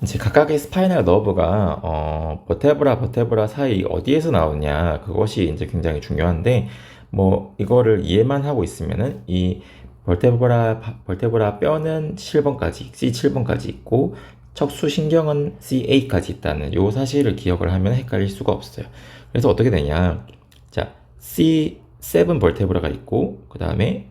이제 각각의 스파이널 너브가 버테브라 사이 어디에서 나오냐 그것이 이제 굉장히 중요한데 뭐 이거를 이해만 하고 있으면은 이 벌테브라 뼈는 7번까지 C7번까지 있고 척수신경은 C8까지 있다는 요 사실을 기억을 하면 헷갈릴 수가 없어요. 그래서 어떻게 되냐, 자 C7 벌테브라가 있고 그 다음에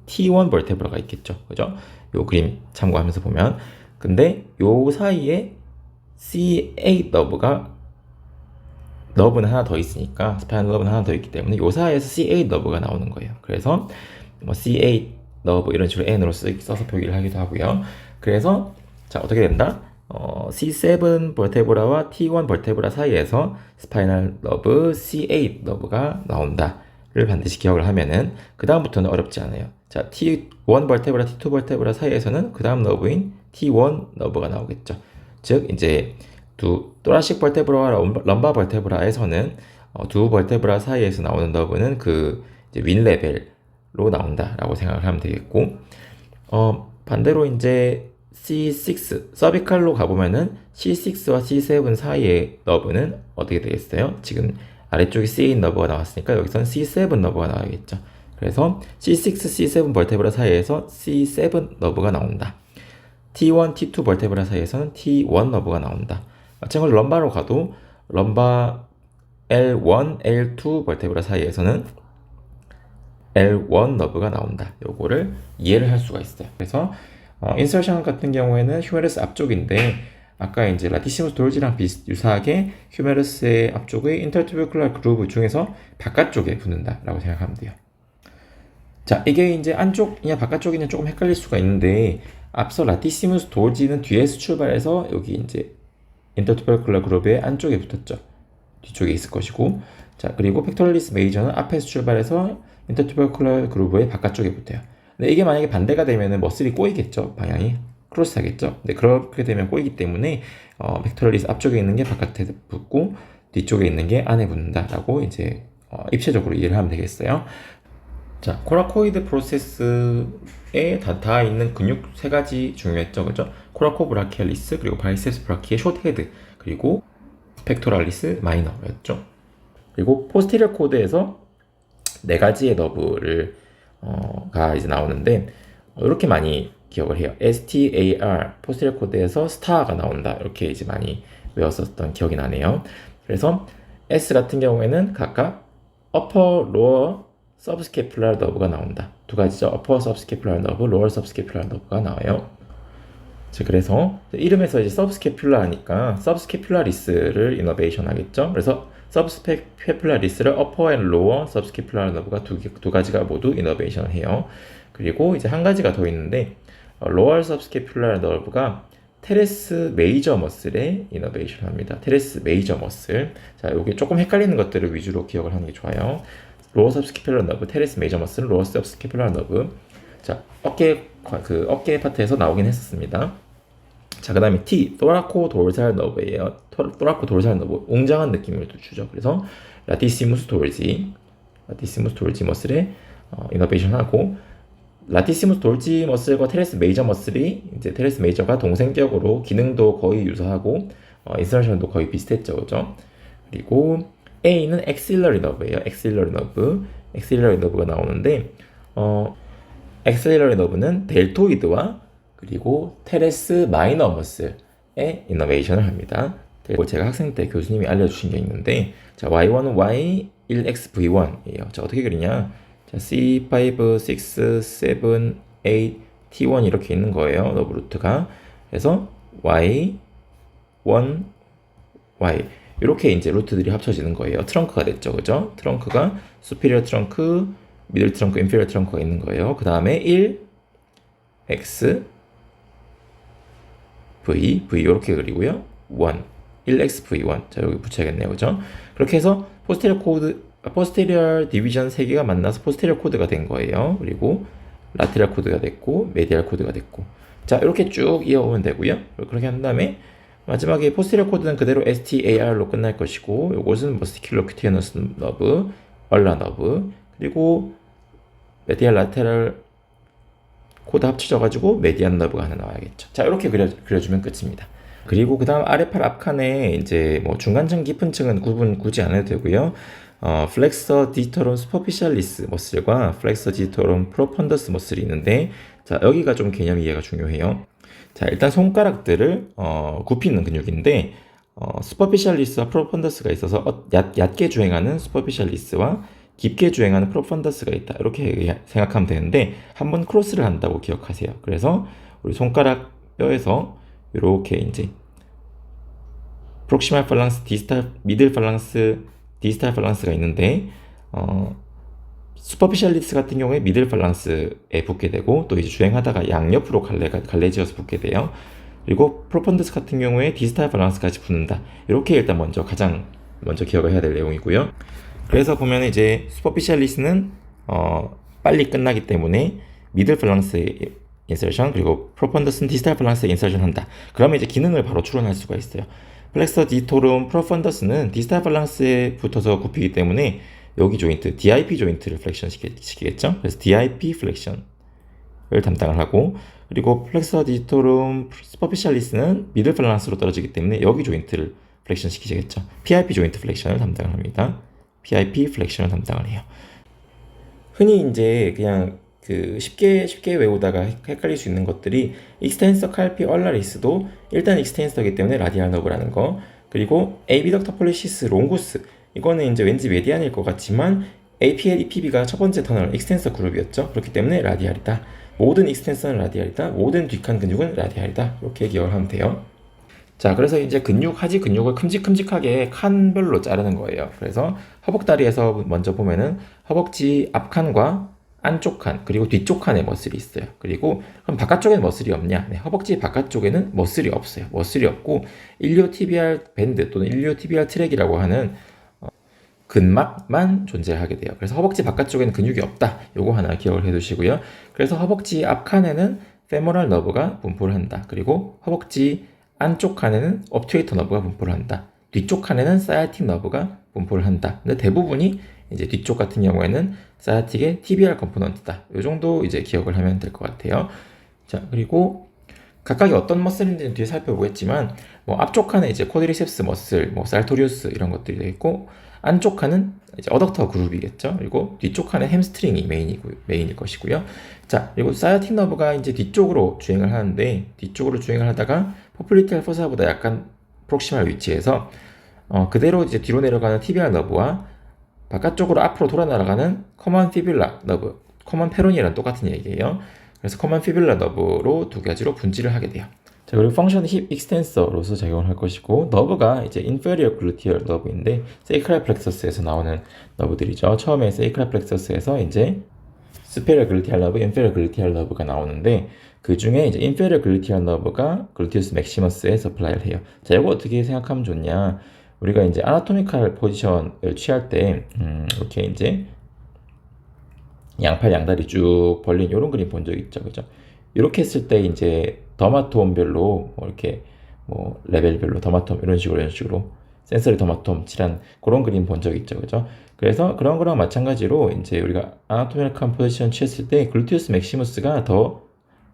T1 벌테브라가 있겠죠, 그죠? 요 그림 참고하면서 보면, 근데 요 사이에 C8 너브는 하나 더 있으니까, 스파이널 너브는 하나 더 있기 때문에 요 사이에서 C8 너브가 나오는 거예요. 그래서 뭐 C8 너브 이런 식으로 N으로 써서 표기를 하기도 하고요. 그래서 자 어떻게 된다? C7 벌테브라와 T1 벌테브라 사이에서 스파이널 너브 C8 너브가 나온다를 반드시 기억을 하면은 그 다음부터는 어렵지 않아요. 자, T1 벌테브라, T2 벌테브라 사이에서는 그 다음 너브인 T1 너브가 나오겠죠. 즉 이제 두 또라식 벌테브라와 럼바 벌테브라에서는 두 벌테브라 사이에서 나오는 너브는 그 윈 레벨로 나온다라고 생각을 하면 되겠고, 반대로 이제 C6 서비칼로 가보면은 C6와 C7 사이의 너브는 어떻게 되겠어요? 지금 아래쪽에 C8 너브가 나왔으니까 여기서는 C7 너브가 나와야겠죠. 그래서 C6, C7 벌테브라 사이에서 C7 너브가 나온다. T1, T2 벌테브라 사이에서는 T1 너브가 나온다. 마찬가지로 럼바로 가도 럼바 L1, L2 벌테브라 사이에서는 L1 너브가 나온다. 요거를 이해를 할 수가 있어요. 그래서 인서션 같은 경우에는 휴메러스 앞쪽인데, 아까 이제 라티시무스 돌지랑 유사하게 휴메러스의 앞쪽의 인터튜브클러 그루브 중에서 바깥쪽에 붙는다라고 생각하면 돼요. 자, 이게 이제 안쪽이냐 바깥쪽이냐 조금 헷갈릴 수가 있는데, 앞서 라티시무스 돌지는 뒤에서 출발해서 여기 이제 인터튜버클러 그룹의 안쪽에 붙었죠. 뒤쪽에 있을 것이고, 자 그리고 팩토럴리스 메이저는 앞에서 출발해서 인터튜버클러 그룹의 바깥쪽에 붙어요. 근데 이게 만약에 반대가 되면은 머슬이 꼬이겠죠, 방향이 크로스하겠죠. 근데 그렇게 되면 꼬이기 때문에 팩토럴리스 앞쪽에 있는 게 바깥에 붙고 뒤쪽에 있는 게 안에 붙는다라고 이제 입체적으로 이해를 하면 되겠어요. 자, 코라코이드 프로세스에 다 있는 근육 세 가지 중요했죠, 그죠? 코라코 브라키알리스, 그리고 바이셉스 브라키의 숏헤드, 그리고 펙토랄리스 마이너였죠. 그리고 포스티리어 코드에서 네 가지의 너브를 가 이제 나오는데, 이렇게 많이 기억을 해요. STAR 포스티리어 코드에서 스타가 나온다, 이렇게 이제 많이 외웠었던 기억이 나네요. 그래서 S 같은 경우에는 각각 upper, lower, 서브스케플라 너브가 나온다. 두 가지죠. upper subscapular nerve, lower subscapular nerve가 나와요. 자, 그래서 이름에서 이제 서브스케퓰라 하니까 서브스케퓰라리스를 이너베이션 하겠죠. 그래서 서브스케퓰라리스를 upper and lower subscapular nerve가 두 가지가 모두 이너베이션을 해요. 그리고 이제 한 가지가 더 있는데, lower subscapular nerve가 테레스 메이저 머슬에 이너베이션 합니다. 테레스 메이저 머슬. 자, 여기 조금 헷갈리는 것들을 위주로 기억을 하는 게 좋아요. 로어 서브스케퓰러 너브, 테레스 메이저 머슬, 로어 서브스케퓰러 너브. 자, 어깨 파트에서 나오긴 했었습니다. 자, 그 다음에 T, 토라코 돌살 너브예요. 토라코 돌살 너브, 웅장한 느낌을 주죠. 그래서 라티시무스 돌지 머슬에 이너베이션 하고, 라티시무스 돌지 머슬과 테레스 메이저 머슬이 이제 테레스 메이저가 동생격으로 기능도 거의 유사하고 인서션도 거의 비슷했죠, 그죠? 그리고 A는 엑실러리 너브예요. 엑실러리 너브가 나오는데, 엑실러리 너브는 델토이드와 그리고 테레스 마이너 머슬에 이너베이션을 합니다. 그리고 제가 학생 때 교수님이 알려주신 게 있는데, 자, Y1은 Y1XV1이에요. 자, 어떻게 그리냐? 자, C5, 6, 7, 8, T1 이렇게 있는 거예요. 너브 루트가. 그래서 Y1, Y 이렇게 이제 루트들이 합쳐지는 거예요. 트렁크가 됐죠, 그죠? 트렁크가 수피리어 트렁크, 미들 트렁크, 인피리어 트렁크가 있는 거예요. 그 다음에 1, X, V 이렇게 그리고요. 1, 1X, V1. 자, 여기 붙여야겠네요, 그죠? 그렇게 해서 포스테리어 디비전 3개가 만나서 포스테리어 코드가 된 거예요. 그리고 라테랄 코드가 됐고, 메디알 코드가 됐고. 자, 이렇게 쭉 이어오면 되고요. 그렇게 한 다음에 마지막에 포스테리어 코드는 그대로 STAR로 끝날 것이고, 요것은 머스티큘러 큐티너스 너브, 얼라 너브, 그리고 메디알 라테랄 코드 합쳐져가지고 메디안 너브가 하나 나와야겠죠. 자, 이렇게 그려주면 끝입니다. 그리고 그 다음 아래팔 앞칸에 이제 뭐 중간층 깊은 층은 구분 굳이 안 해도 되고요. 플렉서 디지털um superficialis 머슬과 플렉서 디지털um profundus 머슬이 있는데, 자, 여기가 좀 개념 이해가 중요해요. 자, 일단 손가락들을 굽히는 근육인데, superficialis와 profundus가 있어서 얕게 주행하는 superficialis와 깊게 주행하는 profundus가 있다. 이렇게 생각하면 되는데, 한번 크로스를 한다고 기억하세요. 그래서 우리 손가락 뼈에서 이렇게 이제 프록시말 팔랑스, 디스탈, 미들 팔랑스, 디스탈 팔랑스가 있는데, 슈퍼피셜리스 같은 경우에 미들 팔랑스에 붙게 되고, 또 이제 주행하다가 양옆으로 갈래지어서 붙게 돼요. 그리고 프로펀더스 같은 경우에 디스탈 팔랑스까지 붙는다. 이렇게 일단 가장 먼저 기억을 해야 될 내용이고요. 그래서 보면 이제 슈퍼피셜리스는 빨리 끝나기 때문에 미들 팔랑스에 인서션, 그리고 프로펀더스는 디스탈 팔랑스에 인서션 한다. 그러면 이제 기능을 바로 추론할 수가 있어요. 플렉서 디토룸 프로펀더스는 디스탈 팔랑스에 붙어서 굽히기 때문에 여기 조인트, DIP 조인트를 플렉션 시키겠죠. 그래서 DIP 플렉션을 담당을 하고, 그리고 플렉서 디토룸 슈퍼피셜리스는 미들 팔랑스로 떨어지기 때문에 여기 조인트를 플렉션 시키시겠죠. PIP 조인트 플렉션을 담당을 합니다. PIP 플렉션을 담당을 해요. 흔히 이제 그냥 쉽게 외우다가 헷갈릴 수 있는 것들이 익스텐서 칼피 얼라리스도 일단 익스텐서이기 때문에 라디알 너브라는 거, 그리고 에이비덕터 폴리시스 롱구스, 이거는 이제 왠지 메디안일 것 같지만 APL, EPB가 첫 번째 터널 익스텐서 그룹이었죠. 그렇기 때문에 라디알이다. 모든 익스텐서는 라디알이다. 모든 뒷칸 근육은 라디알이다. 이렇게 기억을 하면 돼요. 자, 그래서 이제 하지 근육을 큼직큼직하게 칸별로 자르는 거예요. 그래서 허벅다리에서 먼저 보면은 허벅지 앞칸과 안쪽 칸, 그리고 뒤쪽 칸에 머슬이 있어요. 그리고 그럼 바깥쪽에는 머슬이 없냐? 네, 허벅지 바깥쪽에는 머슬이 없어요. 머슬이 없고 일리오티비알 밴드 또는 일리오티비알 트랙이라고 하는 근막만 존재하게 돼요. 그래서 허벅지 바깥쪽에는 근육이 없다. 요거 하나 기억을 해두시고요. 그래서 허벅지 앞칸에는 페모럴 너브가 분포를 한다. 그리고 허벅지 안쪽 칸에는 업튜레이터 너브가 분포를 한다. 뒤쪽 칸에는 사이아틱 너브가 분포를 한다. 근데 대부분이 이제 뒤쪽 같은 경우에는 사이아틱의 TBR 컴포넌트다. 이 정도 이제 기억을 하면 될 것 같아요. 자, 그리고 각각이 어떤 머슬인지는 뒤에 살펴보겠지만, 뭐 앞쪽 칸에 이제 코드리셉스 머슬, 뭐 살토리우스 이런 것들이 되겠고, 안쪽 칸은 이제 어덕터 그룹이겠죠. 그리고 뒤쪽 칸은 햄스트링이 메인일 것이고요. 자, 그리고 사이아틱 너브가 이제 뒤쪽으로 주행을 하는데, 뒤쪽으로 주행을 하다가 포플리티알 포사보다 약간 프록시말 위치에서 그대로 이제 뒤로 내려가는 TBR 너브와 바깥쪽으로 앞으로 돌아 날아가는 커먼 피뷸라 너브, 커먼 페로니랑 똑같은 얘기예요. 그래서 커먼 피뷸라 너브로 두 가지로 분지를 하게 돼요. 자, 그리고 펑션 힙 익스텐서로서 작용을 할 것이고, 너브가 이제 인페리어 글루티얼 너브인데 세이크랄 플렉서스에서 나오는 너브들이죠. 처음에 세이크랄 플렉서스에서 이제 스페리어 글루티얼 너브, 인페리어 글루티얼 너브가 나오는데, 그 중에 이제 인페리어 글루티얼 너브가 글루티우스 맥시머스에 서플라이를 해요. 자, 이거 어떻게 생각하면 좋냐? 우리가 이제 아나토미칼 포지션을 취할 때 이렇게 이제 양팔 양다리 쭉 벌린 이런 그림 본 적 있죠, 그죠? 이렇게 했을 때 이제 더마톰별로 뭐 이렇게 뭐 레벨별로 더마톰 이런 식으로 센서리 더마톰 칠한 그런 그림 본 적 있죠, 그죠? 그래서 그런 거랑 마찬가지로 이제 우리가 아나토미칼 포지션 취했을 때 글루티우스 맥시무스가 더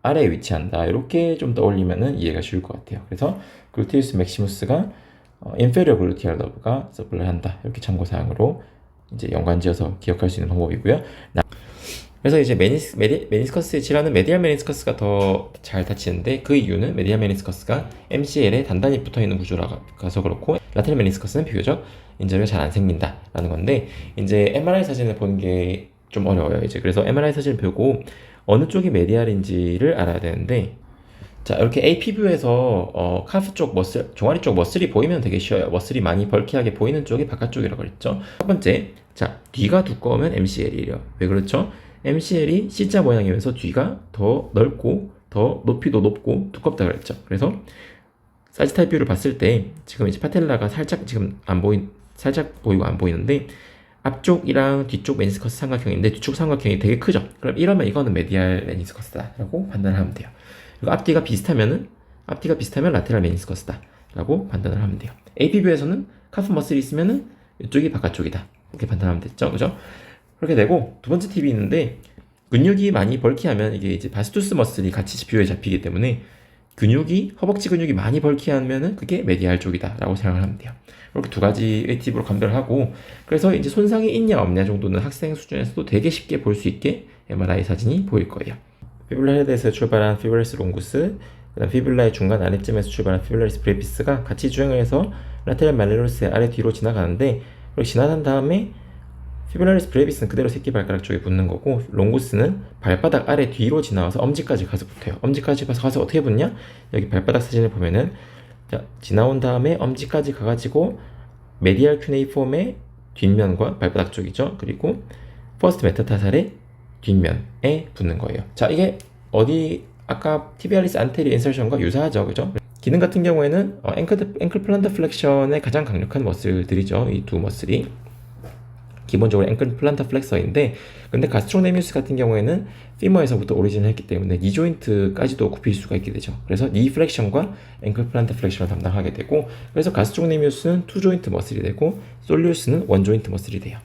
아래에 위치한다. 이렇게 좀 떠올리면은 이해가 쉬울 것 같아요. 그래서 글루티우스 맥시무스가 인페리어 글루티얼 너브가 서플라이 한다. 이렇게 참고사항으로 이제 연관지어서 기억할 수 있는 방법이고요. 그래서 이제 메니스커스의 질환은 메디알 메니스커스가 더 잘 다치는데, 그 이유는 메디알 메니스커스가 MCL에 단단히 붙어있는 구조라서 그렇고, 라테럴 메니스커스는 비교적 인절미가 잘 안 생긴다라는 건데, 이제 MRI 사진을 보는 게 좀 어려워요. 이제 그래서 MRI 사진을 보고 어느 쪽이 메디알인지를 알아야 되는데, 자, 이렇게 AP 뷰에서 카프 쪽 머슬, 종아리 쪽 머슬이 보이면 되게 쉬워요. 머슬이 많이 벌키하게 보이는 쪽이 바깥쪽이라고 그랬죠. 첫 번째, 자, 뒤가 두꺼우면 MCL이에요. 왜 그렇죠? MCL이 C자 모양이면서 뒤가 더 넓고 더 높이도 높고 두껍다 그랬죠. 그래서 사지탈 뷰를 봤을 때 지금 이제 파텔라가 살짝 지금 살짝 보이고 안 보이는데, 앞쪽이랑 뒤쪽 메니스커스 삼각형인데 뒤쪽 삼각형이 되게 크죠. 그럼 이거는 메디알 메니스커스다라고 판단을 하면 돼요. 그리고 앞뒤가 비슷하면 라테랄 메니스커스다라고 판단을 하면 돼요. AP뷰에서는 카프 머슬이 있으면은 이쪽이 바깥쪽이다. 이렇게 판단하면 됐죠, 그죠? 그렇게 되고, 두 번째 팁이 있는데, 근육이 많이 벌키하면 이게 이제 바스투스 머슬이 같이 뷰에 잡히기 때문에 근육이 허벅지 근육이 많이 벌키하면은 그게 메디알 쪽이다라고 생각을 하면 돼요. 이렇게 두 가지의 팁으로 감별을 하고 그래서 이제 손상이 있냐 없냐 정도는 학생 수준에서도 되게 쉽게 볼 수 있게 MRI 사진이 보일 거예요. 피뷸라 헤드에서 출발한 피브라리스 롱구스, 그다음 피뷸라의 중간 아래쯤에서 출발한 피뷸라리스 브레비스가 같이 주행을 해서 라테랄 말레로스의 아래 뒤로 지나가는데 그렇게 지나간 다음에 피뷸라리스 브레비스는 그대로 새끼발가락 쪽에 붙는 거고 롱구스는 발바닥 아래 뒤로 지나와서 엄지까지 가서 붙어요. 엄지까지 가서 어떻게 붙냐? 여기 발바닥 사진을 보면은 자, 지나온 다음에 엄지까지 가가지고 메디알 큐네이폼의 뒷면과 발바닥 쪽이죠. 그리고 퍼스트 메타타살의 뒷면에 붙는 거예요. 자, 이게 어디 아까 티비알리스 안테리어 인설션과 유사하죠, 그죠? 기능 같은 경우에는 앵클 플란터 플렉션의 가장 강력한 머슬들이죠. 이 두 머슬이 기본적으로 앵클 플란터 플렉서인데, 근데 가스트로네미우스 같은 경우에는 피머에서부터 오리진을 했기 때문에 니 조인트까지도 굽힐 수가 있게 되죠. 그래서 니 플렉션과 앵클 플란터 플렉션을 담당하게 되고, 그래서 가스트로네미우스는 투 조인트 머슬이 되고 솔리우스는 원 조인트 머슬이 돼요.